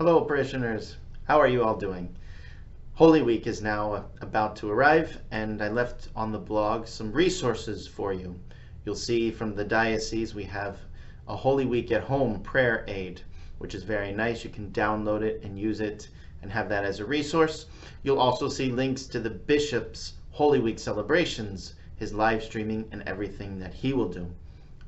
Hello, parishioners. How are you all doing? Holy Week is now about to arrive, and I left on the blog some resources for you. You'll see from the diocese we have a Holy Week at Home prayer aid, which is very nice. You can download it and use it and have that as a resource. You'll also see links to the bishop's Holy Week celebrations, his live streaming, and everything that he will do.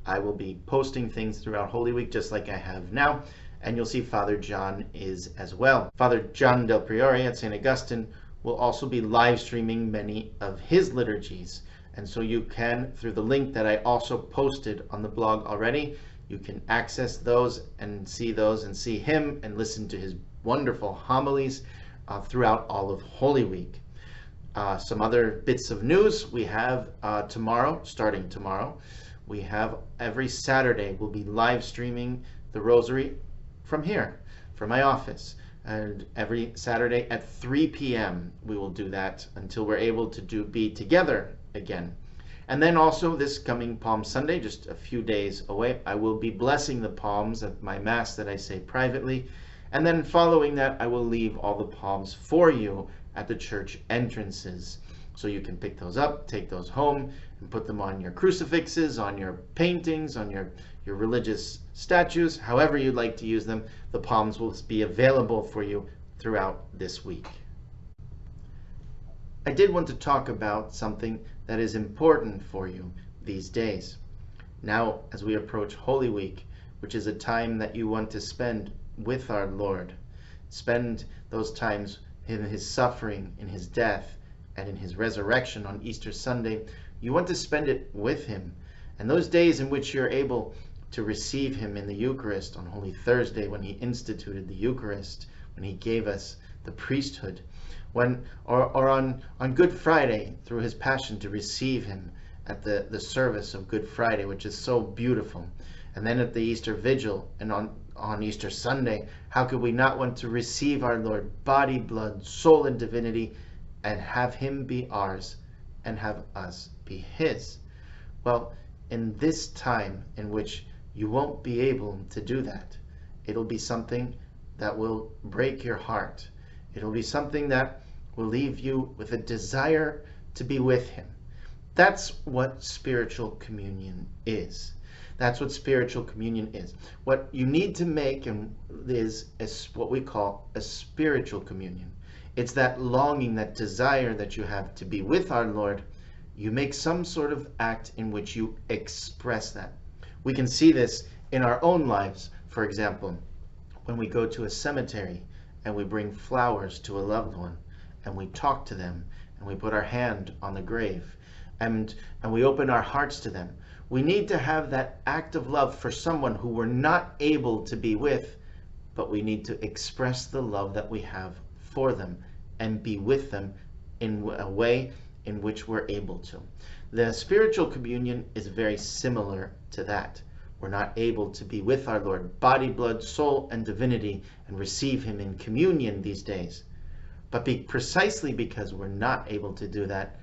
I will be posting things throughout Holy Week just like I have now, and you'll see Father John is as well. Father John del Priore at St. Augustine will also be live streaming many of his liturgies, and so you can, through the link that I also posted on the blog already, you can access those and see him and listen to his wonderful homilies throughout all of Holy Week. Some other bits of news we have starting tomorrow, we have every Saturday we'll be live streaming the Rosary from here, from my office, and every Saturday at 3 p.m. we will do that until we're able to be together again. And then also this coming Palm Sunday, just a few days away, I will be blessing the palms at my Mass that I say privately, and then following that I will leave all the palms for you at the church entrances. So you can pick those up, take those home, and put them on your crucifixes, on your paintings, on your religious statues, however you'd like to use them. The palms will be available for you throughout this week. I did want to talk about something that is important for you these days. Now, as we approach Holy Week, which is a time that you want to spend with our Lord, spend those times in his suffering, in his death, and in his resurrection on Easter Sunday, you want to spend it with him. And those days in which you're able to receive him in the Eucharist, on Holy Thursday when he instituted the Eucharist, when he gave us the priesthood, or on Good Friday through his Passion to receive him at the service of Good Friday, which is so beautiful. And then at the Easter Vigil and on Easter Sunday, how could we not want to receive our Lord, body, blood, soul, and divinity, and have him be ours and have us be his? Well, in this time in which you won't be able to do that, it'll be something that will break your heart. It'll be something that will leave you with a desire to be with him. That's what spiritual communion is. That's what spiritual communion is. What you need to make is what we call a spiritual communion. It's that longing, that desire that you have to be with our Lord. You make some sort of act in which you express that. We can see this in our own lives. For example, when we go to a cemetery and we bring flowers to a loved one and we talk to them and we put our hand on the grave and we open our hearts to them. We need to have that act of love for someone who we're not able to be with, but we need to express the love that we have for them and be with them in a way in which we're able to. The spiritual communion is very similar to that. We're not able to be with our Lord, body, blood, soul, and divinity, and receive him in communion these days. But precisely because we're not able to do that,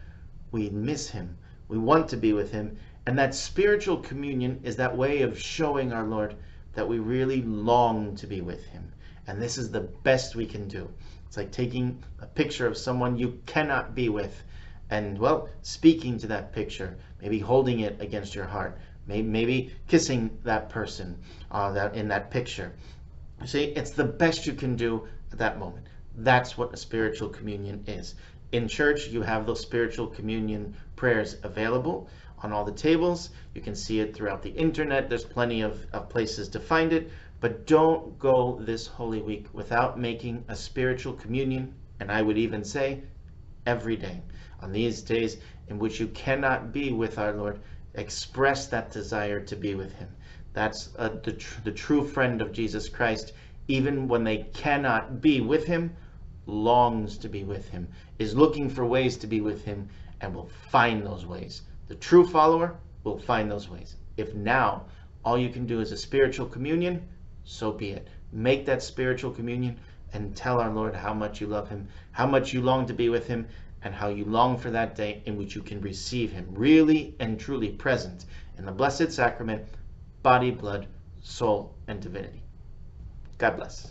we miss him. We want to be with him. And that spiritual communion is that way of showing our Lord that we really long to be with him. And this is the best we can do. It's like taking a picture of someone you cannot be with and, well, speaking to that picture, maybe holding it against your heart, maybe kissing that person in that picture. You see, it's the best you can do at that moment. That's what a spiritual communion is. In church, you have those spiritual communion prayers available on all the tables. You can see it throughout the internet. There's plenty of places to find it. But don't go this Holy Week without making a spiritual communion, and I would even say every day. On these days in which you cannot be with our Lord, express that desire to be with him. That's the true friend of Jesus Christ, even when they cannot be with him, longs to be with him, is looking for ways to be with him, and will find those ways. The true follower will find those ways. If now all you can do is a spiritual communion, so be it. Make that spiritual communion and tell our Lord how much you love him, how much you long to be with him, and how you long for that day in which you can receive him really and truly present in the Blessed Sacrament, body, blood, soul, and divinity. God bless.